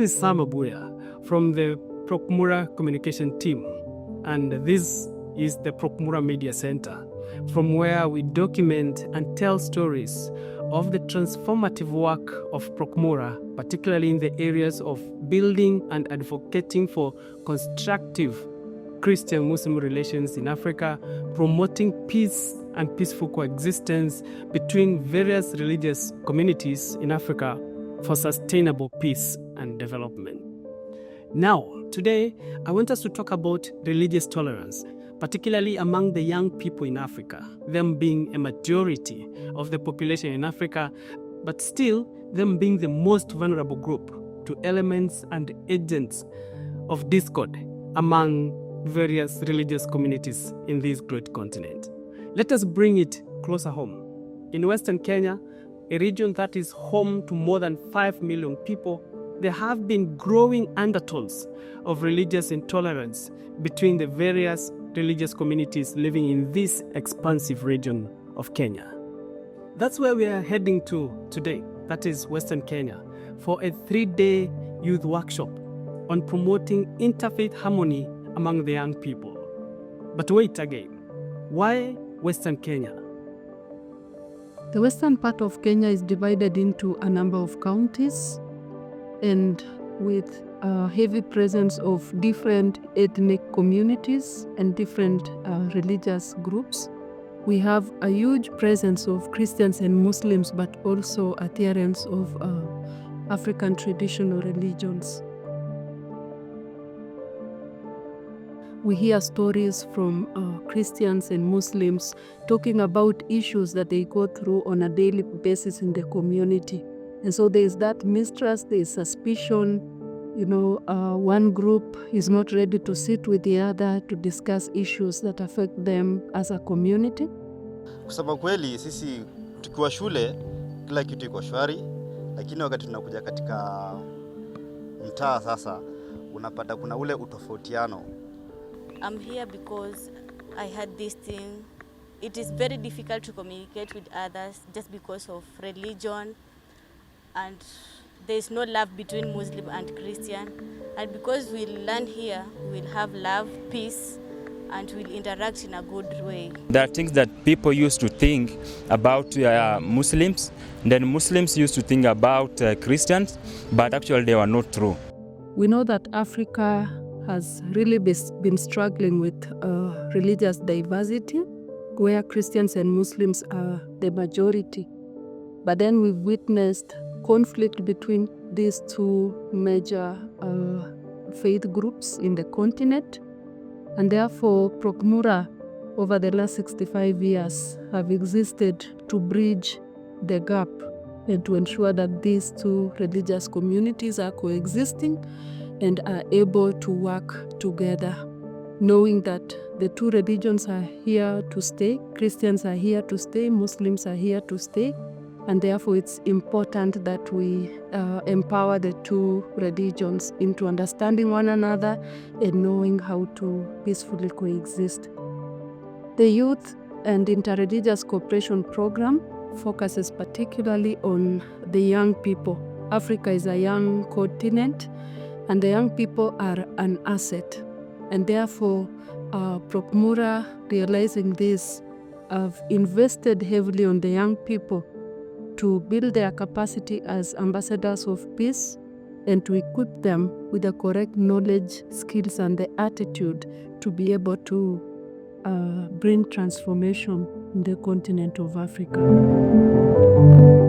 is Sam Abuya from the PROCMURA communication team, and this is the PROCMURA Media Center, from where we document and tell stories of the transformative work of PROCMURA, particularly in the areas of building and advocating for constructive Christian-Muslim relations in Africa, promoting peace and peaceful coexistence between various religious communities in Africa for sustainable peace and development. Now, today, I want us to talk about religious tolerance, particularly among the young people in Africa, them being a majority of the population in Africa, but still them being the most vulnerable group to elements and agents of discord among various religious communities in this great continent. Let us bring it closer home. In Western Kenya, a region that is home to more than 5 million people, there have been growing undertones of religious intolerance between the various religious communities living in this expansive region of Kenya. That's where we are heading to today, that is Western Kenya, for a 3-day youth workshop on promoting interfaith harmony among the young people. But wait again, why Western Kenya? The western part of Kenya is divided into a number of counties, and with a heavy presence of different ethnic communities and different religious groups. We have a huge presence of Christians and Muslims, but also adherents of African traditional religions. We hear stories from Christians and Muslims talking about issues that they go through on a daily basis in the community. And so there is that mistrust, there is suspicion. One group is not ready to sit with the other to discuss issues that affect them as a community. Kusema kweli, sisi tukiwa shule kila kitu iko shwari, lakini wakati tunakuja katika mtaa sasa unapata kuna ule utofautiano. I'm here because I had this thing. It is very difficult to communicate with others just because of religion, and there is no love between Muslim and Christian. And because we learn here, we will have love, peace, and we'll interact in a good way. There are things that people used to think about Muslims, then Muslims used to think about Christians, but actually they were not true. We know that Africa has really been struggling with religious diversity, where Christians and Muslims are the majority. But then we've witnessed conflict between these two major faith groups in the continent, and therefore PROCMURA over the last 65 years have existed to bridge the gap and to ensure that these two religious communities are coexisting and are able to work together, knowing that the two religions are here to stay. Christians are here to stay, Muslims are here to stay, and therefore it's important that we empower the two religions into understanding one another and knowing how to peacefully coexist. The Youth and Interreligious Cooperation Program focuses particularly on the young people. Africa is a young continent, and the young people are an asset. And therefore, PROCMURA, realizing this, have invested heavily on the young people to build their capacity as ambassadors of peace and to equip them with the correct knowledge, skills, and the attitude to be able to bring transformation in the continent of Africa.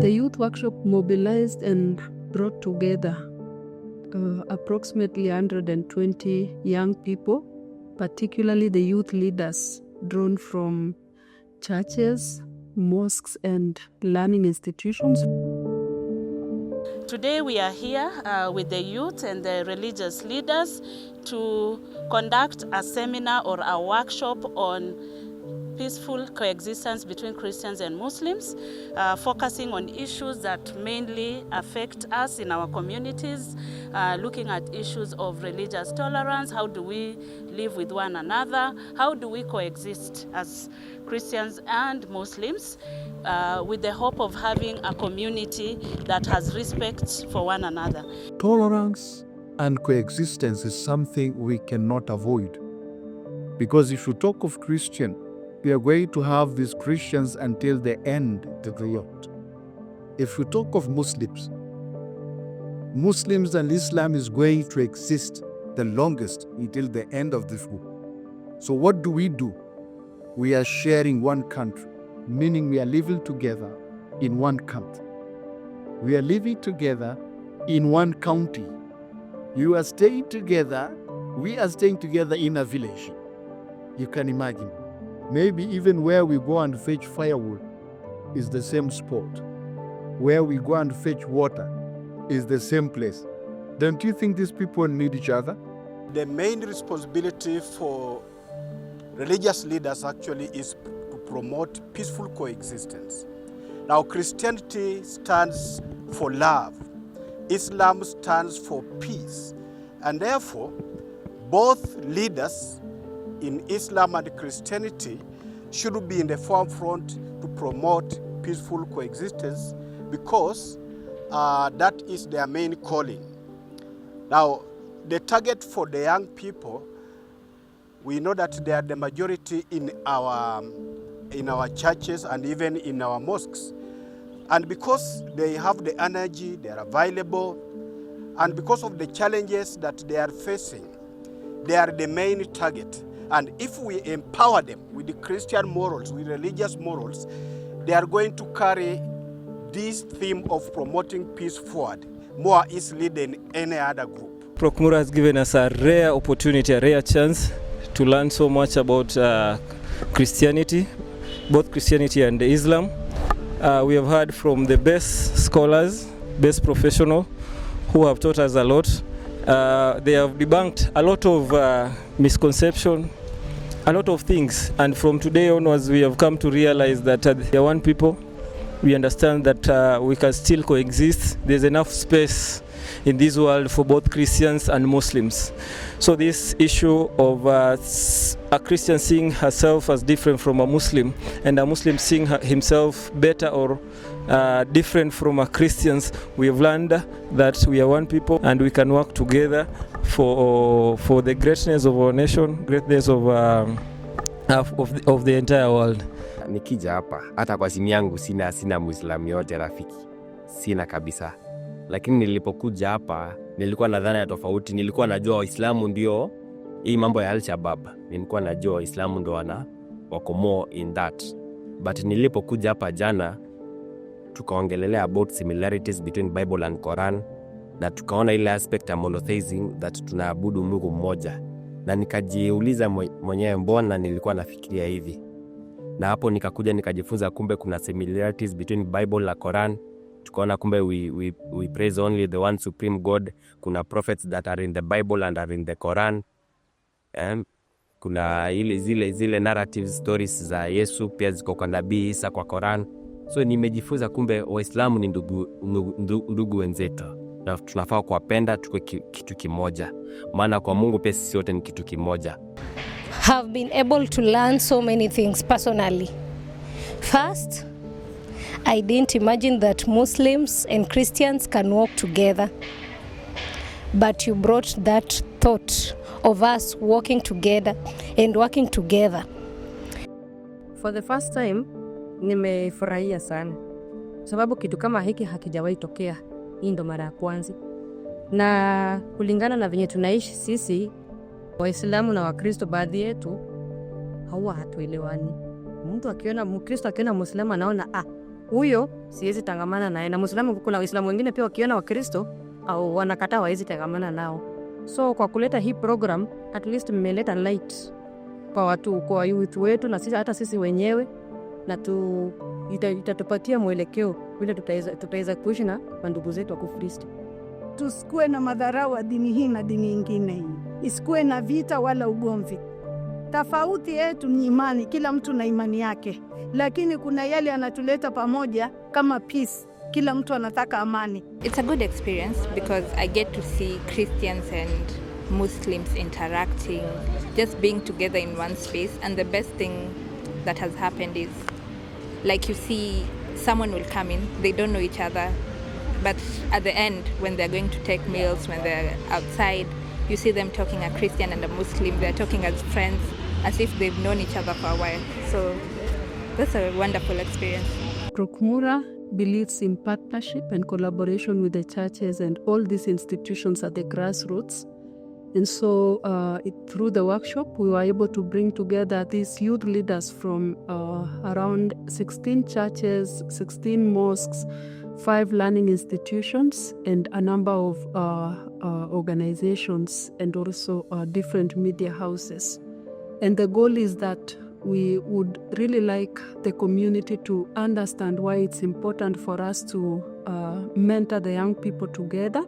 The youth workshop mobilized and brought together approximately 120 young people, particularly the youth leaders drawn from churches, mosques, and learning institutions. Today we are here with the youth and the religious leaders to conduct a seminar or a workshop on peaceful coexistence between Christians and Muslims, focusing on issues that mainly affect us in our communities, looking at issues of religious tolerance. How do we live with one another? How do we coexist as Christians and Muslims with the hope of having a community that has respect for one another? Tolerance and coexistence is something we cannot avoid. Because if you talk of Christian, we are going to have these Christians until the end of the world. If you talk of Muslims and Islam is going to exist the longest until the end of this world. So what do? We are sharing one country, meaning we are living together in one country. We are living together in one county. You are staying together, we are staying together in a village. You can imagine. Maybe even where we go and fetch firewood is the same spot. Where we go and fetch water is the same place. Don't you think these people need each other? The main responsibility for religious leaders actually is to promote peaceful coexistence. Now, Christianity stands for love. Islam stands for peace. And therefore, both leaders in Islam and Christianity should be in the forefront to promote peaceful coexistence because that is their main calling. Now, the target for the young people, we know that they are the majority in our churches and even in our mosques. And because they have the energy, they are available, and because of the challenges that they are facing, they are the main target. And if we empower them with the Christian morals, with religious morals, they are going to carry this theme of promoting peace forward more easily than any other group. PROCMURA has given us a rare opportunity, a rare chance to learn so much about Christianity, both Christianity and Islam. We have heard from the best scholars, best professionals who have taught us a lot. They have debunked a lot of misconception, a lot of things, and from today onwards we have come to realize that they are one people. We understand that we can still coexist. There's enough space in this world for both Christians and Muslims. So this issue of a Christian seeing herself as different from a Muslim and a Muslim seeing himself better or different from a Christians, we have learned that we are one people and we can work together for the greatness of our nation, greatness of the entire world. Nikija hapa hata kwa simu yangu sina Muislamu yote rafiki, sina kabisa. Lakini nilipokuja hapa nilikuwa na dhana ya tofauti. Nilikuwa najua Waislamu ndio hii mambo ya Al-Shabaab, nilikuwa najua Waislamu ndio wako more in that. But nilipokuja hapa jana tukaongelelea about similarities between Bible and Quran, na tukaona ile aspect ya monotheism, that tunaabudu Mungu mmoja, na nikajiuliza mwenyewe mbona nilikuwa nafikiria hivi. Na hapo nikakuja nikajifunza kumbe kuna similarities between Bible na Quran. Tukaona kumbe we praise only the one supreme God. Kuna prophets that are in the Bible and are in the Quran. Kuna zile narrative stories za Yesu pia ziko kwa Nabii Isa kwa Quran. So nimejifunza kumbe Waislamu ni ndugu wenzetu, na tunafaa kuwapenda, tuwe kitu kimoja, maana kwa Mungu pia sisi wote ni kitu kimoja. Have been able to learn so many things personally. First, I didn't imagine that Muslims and Christians can walk together. But you brought that thought of us walking together and working together. For the first time, nimefurahia sana. Sababu kitu kama hiki hakijawahi tokea. Hii ndo mara ya kwanza. Na kulingana na venye tunaishi sisi, Waislamu na Wakristo baadhi yetu hatuelewani. Mtu akiona Mkristo akiona Muislamu anaona huyo siwezi tangamana naye. Na Muislamu, kuna Waislamu wengine pia wakiona Wakristo au wanakataa hawezi tangamana nao. So kwa kuleta hii program, at least mmeleta light kwa watu, kwa youth wetu na sisi, hata sisi wenyewe, na itatupatia mwelekeo vile tutaweza kuishi na ndugu zetu wa Kikristo. Tusikue na madharau wa dini hii na dini nyingine hii. Isikue na vita wala ugomvi. Tofauti yetu ni imani, kila mtu na imani yake. Lakini kuna yale yanatuleta pamoja kama peace. Kila mtu anataka amani. It's a good experience because I get to see Christians and Muslims interacting, just being together in one space. And the best thing that has happened is, like, you see someone will come in, they don't know each other, but at the end, when they're going to take meals, when they're outside, you see them talking a Christian and a Muslim. They're talking as friends, as if they've known each other for a while. So that's a wonderful experience. PROCMURA believes in partnership and collaboration with the churches and all these institutions at the grassroots. And so through the workshop, we were able to bring together these youth leaders from around 16 churches, 16 mosques, 5 learning institutions, and a number of organizations, and also different media houses. And the goal is that we would really like the community to understand why it's important for us to mentor the young people together,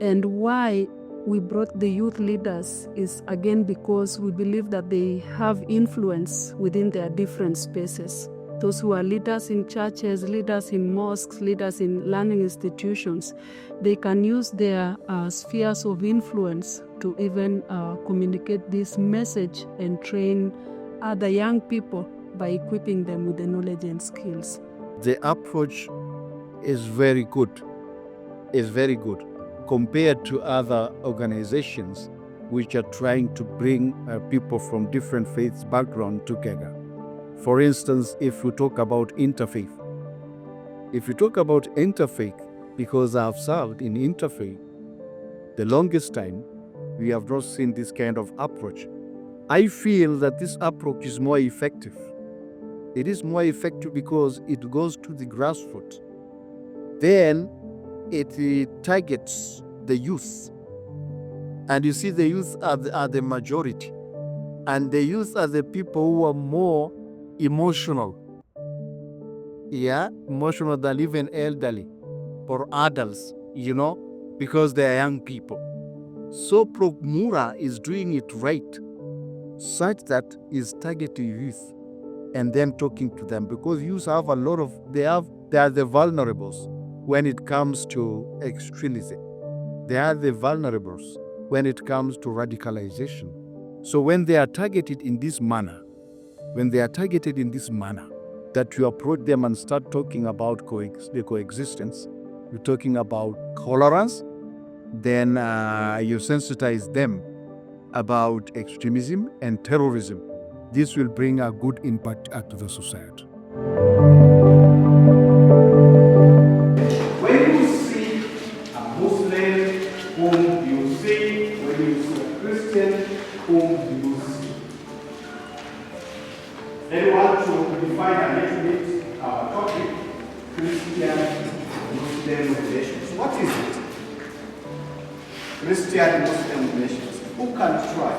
and why we brought the youth leaders is again because we believe that they have influence within their different spaces. Those who are leaders in churches, leaders in mosques, leaders in learning institutions, they can use their spheres of influence to even communicate this message and train other young people by equipping them with the knowledge and skills. The approach is very good. Compared to other organizations which are trying to bring people from different faiths background together. For instance, if you talk about interfaith, because I've served in interfaith, the longest time, we have not seen this kind of approach. I feel that this approach is more effective. It is more effective because it goes to the grassroots. Then it targets the youth. And you see, the youth are the majority. And the youth are the people who are more emotional. Emotional than even elderly or adults, because they are young people. So PROCMURA is doing it right, such that is targeting youth and then talking to them, because youth have they are the vulnerables when it comes to extremism. They are the vulnerables when it comes to radicalization. So when they are targeted in this manner, that you approach them and start talking about the coexistence, you're talking about tolerance, then you sensitize them about extremism and terrorism. This will bring a good impact to the society. When you see a Muslim, whom you see, when you see a Christian, whom you see. Anyone to define a little bit our topic, Christian-Muslim relations. What is it? Christian-Muslim relations. Who can try?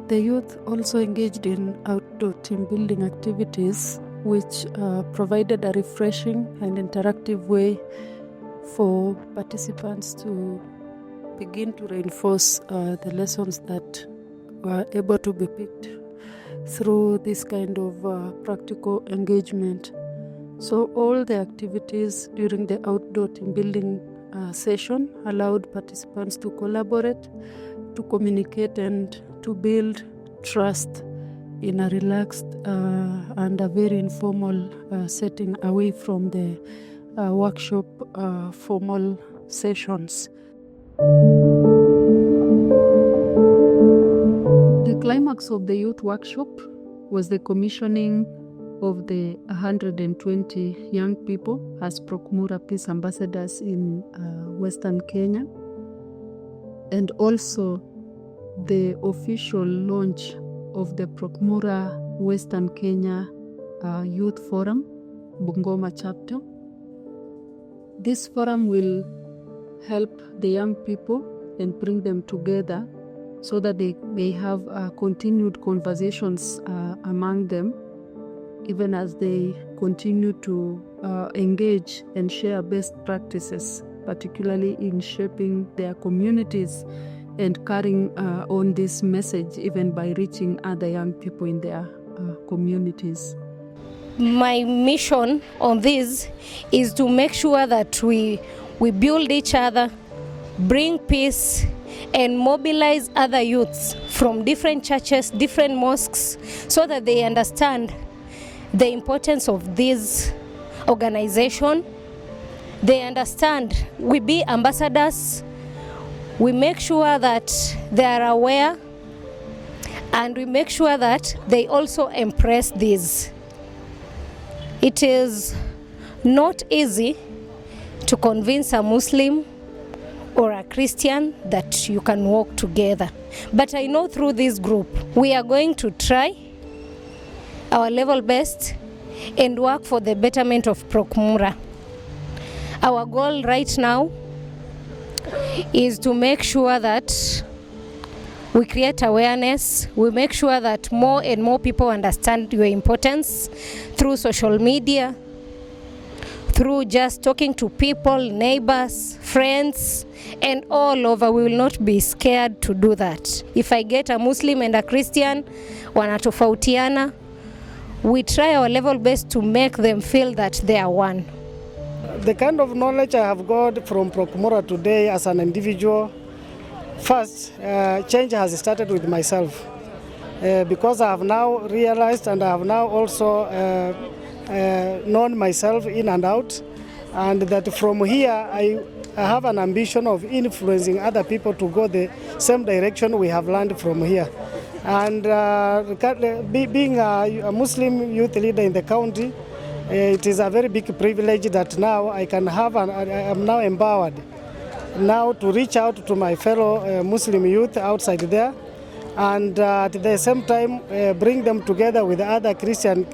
The youth also engaged in outdoor team building activities, which provided a refreshing and interactive way for participants to begin to reinforce the lessons that were able to be picked through this kind of practical engagement. So all the activities during the outdoor team building session allowed participants to collaborate, to communicate, and to build trust in a relaxed and a very informal setting, away from the workshop formal sessions. The climax of the youth workshop was the commissioning of the 120 young people as PROCMURA Peace Ambassadors in Western Kenya, and also the official launch of the PROCMURA Western Kenya Youth Forum, Bungoma chapter. This forum will help the young people and bring them together so that they may have continued conversations among them, even as they continue to engage and share best practices, particularly in shaping their communities and carrying on this message even by reaching other young people in their communities. My mission on this is to make sure that we build each other, bring peace, and mobilize other youths from different churches, different mosques, so that they understand the importance of this organization they understand. We be ambassadors. We make sure that they are aware, and we make sure that they also embrace this. It is not easy to convince a Muslim or a Christian that you can walk together. But I know through this group, we are going to try our level best and work for the betterment of PROCMURA. Our goal right now is to make sure that we create awareness, we make sure that more and more people understand your importance through social media, through just talking to people, neighbors, friends, and all over. We will not be scared to do that. If I get a Muslim and a Christian, wanatofautiana, we try our level best to make them feel that they are one. The kind of knowledge I have got from PROCMURA today as an individual, first, change has started with myself. Because I have now realized and I have now also known myself in and out, and that from here I have an ambition of influencing other people to go the same direction we have learned from here. And being a Muslim youth leader in the county, it is a very big privilege that now I can have, I am now empowered now to reach out to my fellow Muslim youth outside there, and at the same time bring them together with other Christian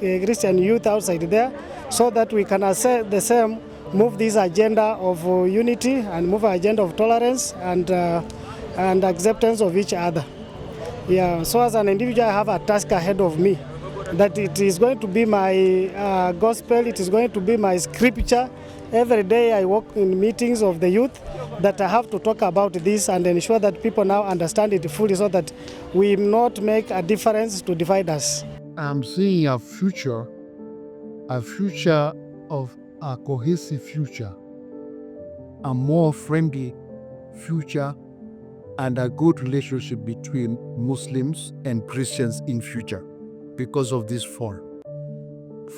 youth outside there, so that we can assess the same, move this agenda of unity and move an agenda of tolerance and acceptance of each other. Yeah, so as an individual I have a task ahead of me, that it is going to be my gospel, it is going to be my scripture. Every day I walk in meetings of the youth that I have to talk about this and ensure that people now understand it fully, so that we not make a difference to divide us. I'm seeing a future of a cohesive future, a more friendly future, and a good relationship between Muslims and Christians in future because of this forum.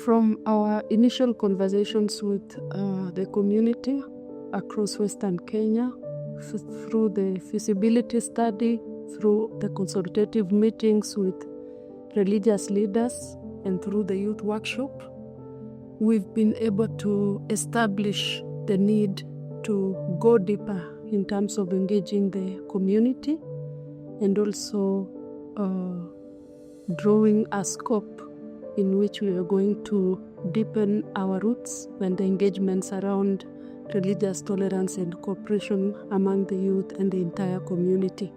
From our initial conversations with the community across Western Kenya, through the feasibility study, through the consultative meetings with religious leaders, and through the youth workshop, we've been able to establish the need to go deeper in terms of engaging the community, and also drawing a scope in which we are going to deepen our roots and the engagements around religious tolerance and cooperation among the youth and the entire community.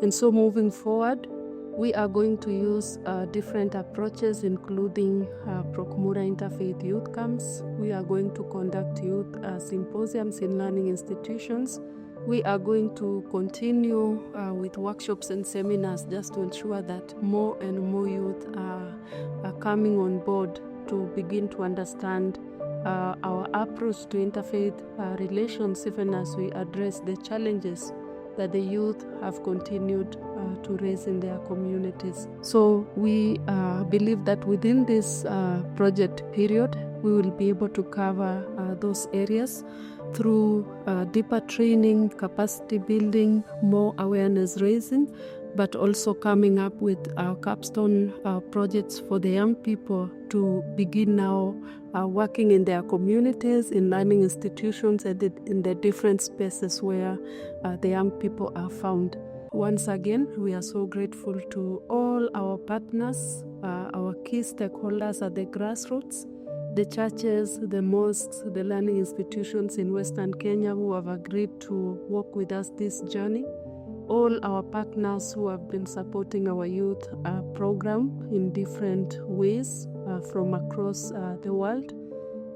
And so moving forward, we are going to use different approaches, including PROCMURA Interfaith Youth Camps. We are going to conduct youth symposiums in learning institutions. We are going to continue with workshops and seminars just to ensure that more and more youth are coming on board to begin to understand our approach to interfaith relations, even as we address the challenges that the youth have continued to raise in their communities. So we believe that within this project period, we will be able to cover those areas through deeper training, capacity building, more awareness raising, but also coming up with our capstone projects for the young people to begin now working in their communities, in learning institutions, and in the different spaces where the young people are found. Once again, we are so grateful to all our partners, our key stakeholders at the grassroots, the churches, the mosques, the learning institutions in Western Kenya who have agreed to walk with us this journey, all our partners who have been supporting our youth program in different ways from across the world,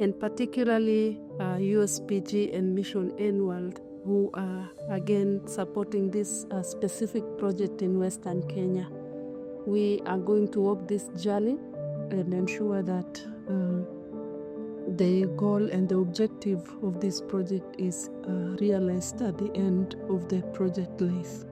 and particularly USPG and Mission N World, who are again supporting this specific project in Western Kenya. We are going to walk this journey and ensure that the goal and the objective of this project is realized at the end of the project life.